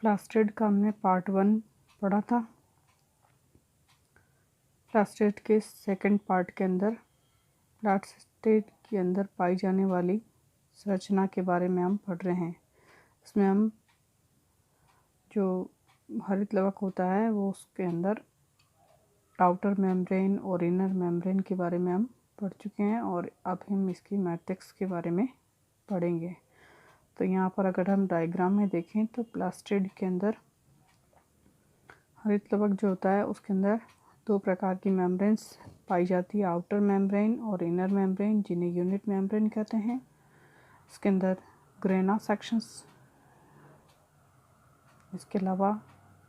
Plastid का हमने part 1 पढ़ा था। प्लास्टिड के सेकंड पार्ट के अंदर प्लास्टिड के अंदर पाई जाने वाली संरचना के बारे में हम पढ़ रहे हैं। इसमें हम जो हरित लवक होता है वो उसके अंदर आउटर मेम्ब्रेन और इनर मेम्ब्रेन के बारे में हम पढ़ चुके हैं और अब हम इसकी मैट्रिक्स के बारे में पढ़ेंगे। तो यहाँ पर अगर हम डायग्राम में देखें तो प्लास्टिड के अंदर हरित लवक जो होता है उसके अंदर दो प्रकार की मेम्ब्रेन्स पाई जाती है, आउटर मेम्ब्रेन और इनर मेम्ब्रेन, जिन्हें यूनिट मेम्ब्रेन कहते हैं। इसके अंदर ग्रेना सेक्शंस, इसके अलावा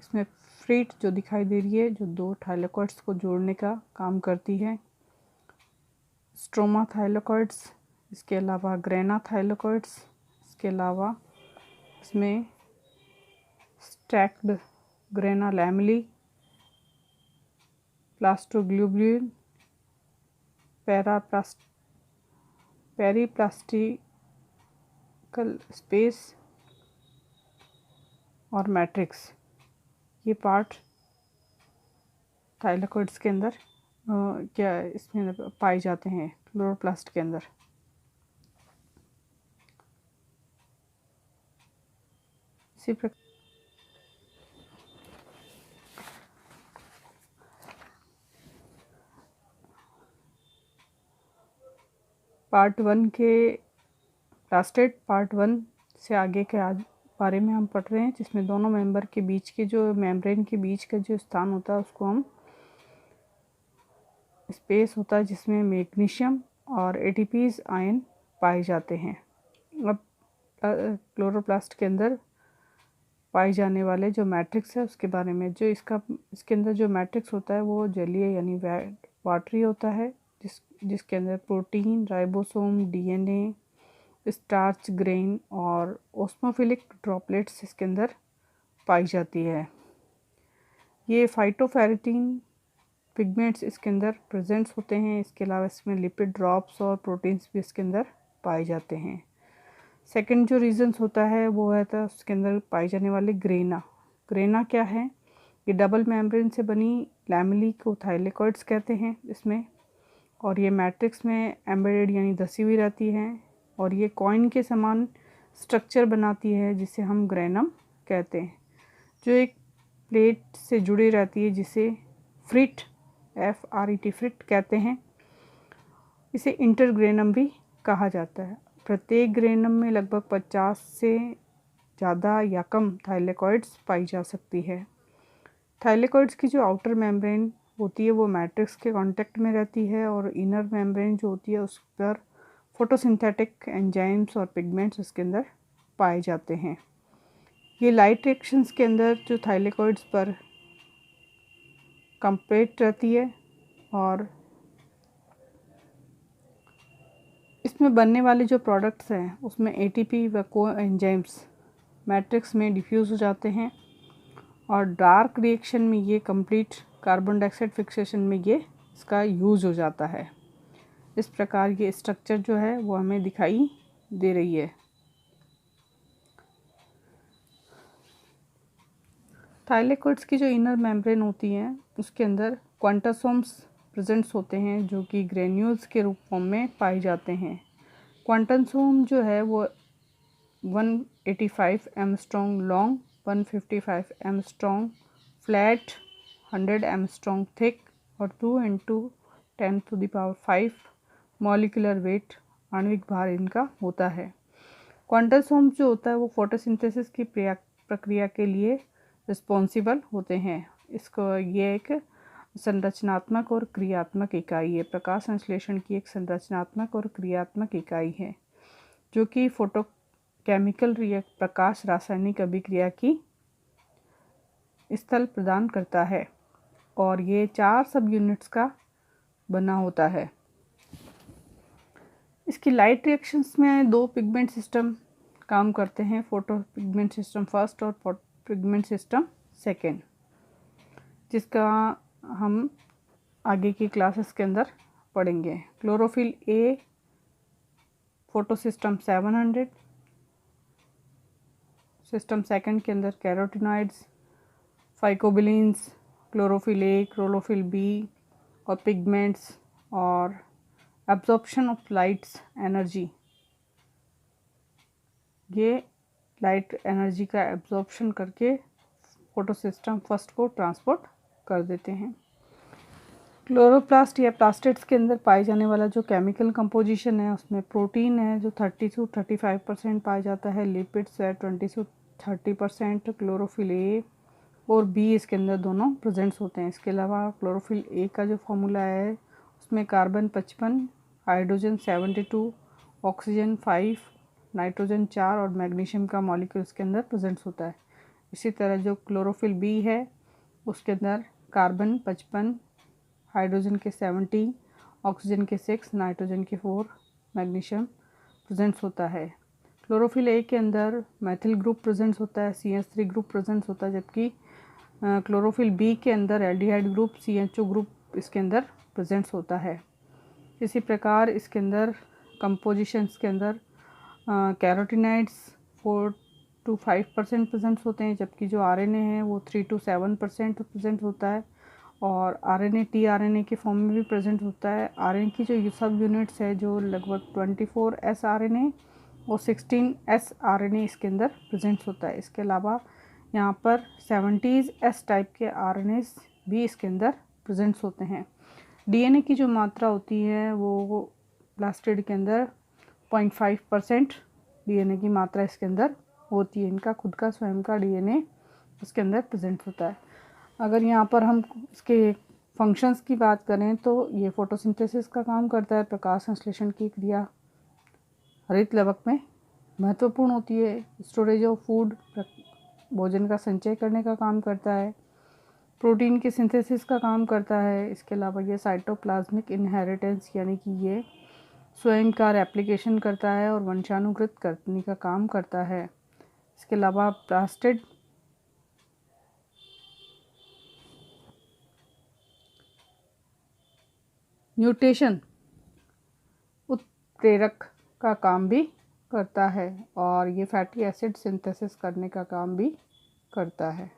इसमें फ्रीट जो दिखाई दे रही है जो दो थाइलेकॉइड्स को जोड़ने का काम करती है, स्ट्रोमा थाइलेकॉइड्स, इसके अलावा ग्रेना थाइलेकॉइड्स, इसके अलावा इसमें स्टैक्ड ग्रेना लैमेली, प्लास्टोग्लोब्यूल, पेरीप्लास्टिकल स्पेस और मैट्रिक्स, ये पार्ट थाइलेकॉइड्स के अंदर क्या इसमें पाए जाते हैं क्लोरोप्लास्ट के अंदर। इसी प्रकार पार्ट 1 के प्लास्टिड पार्ट 1 से आगे के बारे में हम पढ़ रहे हैं, जिसमें दोनों मेंबर के बीच के जो मेम्ब्रेन के बीच का जो स्थान होता है उसको हम स्पेस होता है जिसमें मैग्नीशियम और एटीपीज आयन पाए जाते हैं। अब क्लोरोप्लास्ट के अंदर पाए जाने वाले जो मैट्रिक्स है उसके बारे में, जो इसके अंदर जो मैट्रिक्स होता है वो जलीय यानी वाटरी होता है, जिसके अंदर protein, ribosome, DNA, starch grain और ओस्मोफिलिक ड्रॉपलेट्स इसके अंदर पाई जाती है। ये फाइटोफेरेटिन पिगमेंट्स इसके अंदर प्रेजेंट्स होते हैं। इसके अलावा इसमें लिपिड ड्रॉप्स और प्रोटीन्स भी इसके अंदर पाए जाते हैं। सेकंड जो रीजन्स होता है वो है तो उसके अंदर पाई जाने वाली ग्रेना। ग्रेना क्या है? ये डबल मेम्ब्रेन से बनी लैमेली को थाइलेकॉइड्स कहते हैं इसमें, और ये मैट्रिक्स में एम्बेडेड यानी धसी हुई रहती है और ये कॉइन के समान स्ट्रक्चर बनाती है जिसे हम ग्रेनम कहते हैं, जो एक प्लेट से जुड़ी रहती है जिसे फ्रिट FRET फ्रिट कहते हैं। इसे इंटरग्रेनम भी कहा जाता है। प्रत्येक ग्रेनम में लगभग 50 से ज़्यादा या कम थाइलेकॉइड्स पाई जा सकती है। थाइलेकॉइड्स की जो आउटर मेम्ब्रेन होती है वो मैट्रिक्स के कांटेक्ट में रहती है और इनर मेम्ब्रेन जो होती है उस पर फोटोसिंथेटिक एंजाइम्स और पिगमेंट्स उसके अंदर पाए जाते हैं। ये लाइट रिएक्शंस के अंदर जो थाइलेकॉइड्स पर कंप्रेट रहती है और इसमें बनने वाले जो प्रोडक्ट्स हैं उसमें ATP व को एंजाइम्स मैट्रिक्स में डिफ्यूज़ हो जाते हैं और डार्क रिएक्शन में ये कंप्लीट कार्बन डाइऑक्साइड फिक्सेशन में ये इसका यूज़ हो जाता है। इस प्रकार ये स्ट्रक्चर जो है वो हमें दिखाई दे रही है। थाइलेकॉइड्स की जो इनर मेम्ब्रेन होती है उसके अंदर क्वांटासोम्स प्रेजेंट्स होते हैं जो कि ग्रेन्यूल्स के रूप में पाए जाते हैं। क्वांटासोम जो है वो 185 angstrom long, 155 angstrom flat, 100 angstrom thick और 2 × 10⁵ मॉलिक्यूलर वेट आणविक भार इनका होता है। क्वांटासोम जो होता है वो फोटोसिंथेसिस की प्रक्रिया के लिए रिस्पॉन्सिबल होते हैं। इसको ये एक संरचनात्मक और क्रियात्मक इकाई है, प्रकाश संश्लेषण की एक संरचनात्मक और क्रियात्मक इकाई है जो कि फोटोकेमिकल प्रकाश रासायनिक अभिक्रिया की स्थल प्रदान करता है और ये 4 सब यूनिट्स का बना होता है। इसकी लाइट रिएक्शंस में 2 पिगमेंट सिस्टम काम करते हैं, फोटो पिगमेंट सिस्टम फर्स्ट और पिगमेंट सिस्टम सेकेंड, जिसका हम आगे की क्लासेस के अंदर पढ़ेंगे। Chlorophyll A photo system 700, system second के अंदर carotenoids, phycobilins, chlorophyll A, chlorophyll B और पिगमेंट्स और एब्जॉर्प्शन ऑफ लाइट्स एनर्जी, ये लाइट एनर्जी का एब्जॉर्प्शन करके फोटोसिस्टम फर्स्ट को ट्रांसपोर्ट कर देते हैं। क्लोरोप्लास्ट या प्लास्टिड्स के अंदर पाए जाने वाला जो केमिकल कंपोजिशन है उसमें प्रोटीन है जो 30 से 35% पाया जाता है, लिपिड्स है 20 से 30%, क्लोरोफिल ए और बी इसके अंदर दोनों प्रेजेंट्स होते हैं। इसके अलावा क्लोरोफिल ए का जो फॉर्मूला है उसमें कार्बन 55, हाइड्रोजन 72, ऑक्सीजन 5, नाइट्रोजन 4 और मैग्नीशियम का मॉलिक्यूल इसके अंदर प्रेजेंट्स होता है। इसी तरह जो क्लोरोफिल बी है उसके अंदर कार्बन 55, हाइड्रोजन के 70, ऑक्सीजन के 6, नाइट्रोजन के 4, मैग्नीशियम प्रेजेंट्स होता है। क्लोरोफिल ए के अंदर मैथिल ग्रुप प्रेजेंट्स होता है, CH3 ग्रुप प्रेजेंट्स होता है, जबकि क्लोरोफिल बी के अंदर एल्डिहाइड ग्रुप CHO ग्रुप इसके अंदर प्रेजेंट्स होता है। इसी प्रकार इसके अंदर कंपोजिशंस के अंदर कैरोटिनॉइड्स 4 to 5% प्रेजेंट्स होते हैं, जबकि जो RNA है वो 3 to 7% प्रेजेंट होता है और RNA tRNA के फॉर्म में भी प्रेजेंट होता है। RNA की जो सब यूनिट्स है जो लगभग 24 sRNA और 16 sRNA इसके अंदर प्रेजेंट होता है। इसके अलावा यहाँ पर 70 S टाइप के RNAs भी इसके अंदर प्रेजेंट्स होते हैं। DNA की जो मात्रा होती है वो प्लास्टिड के अंदर 0.5% DNA की मात्रा इसके अंदर होती है। इनका खुद का स्वयं का DNA इसके अंदर प्रेजेंट होता है। अगर यहाँ पर हम इसके फंक्शंस की बात करें तो ये फोटोसिंथेसिस का काम करता है, प्रकाश संश्लेषण की क्रिया हरित लवक में महत्वपूर्ण होती है, स्टोरेज ऑफ फूड भोजन का संचय करने का काम करता है, प्रोटीन के सिंथेसिस का काम करता है। इसके अलावा ये साइटोप्लाज्मिक इनहेरिटेंस यानी कि ये स्वयं का रेप्लिकेशन करता है और वंशानुगत करने का काम करता है। इसके अलावा प्लास्टिड म्यूटेशन उत्प्रेरक का काम भी करता है और ये फैटी एसिड सिंथेसिस करने का काम भी करता है।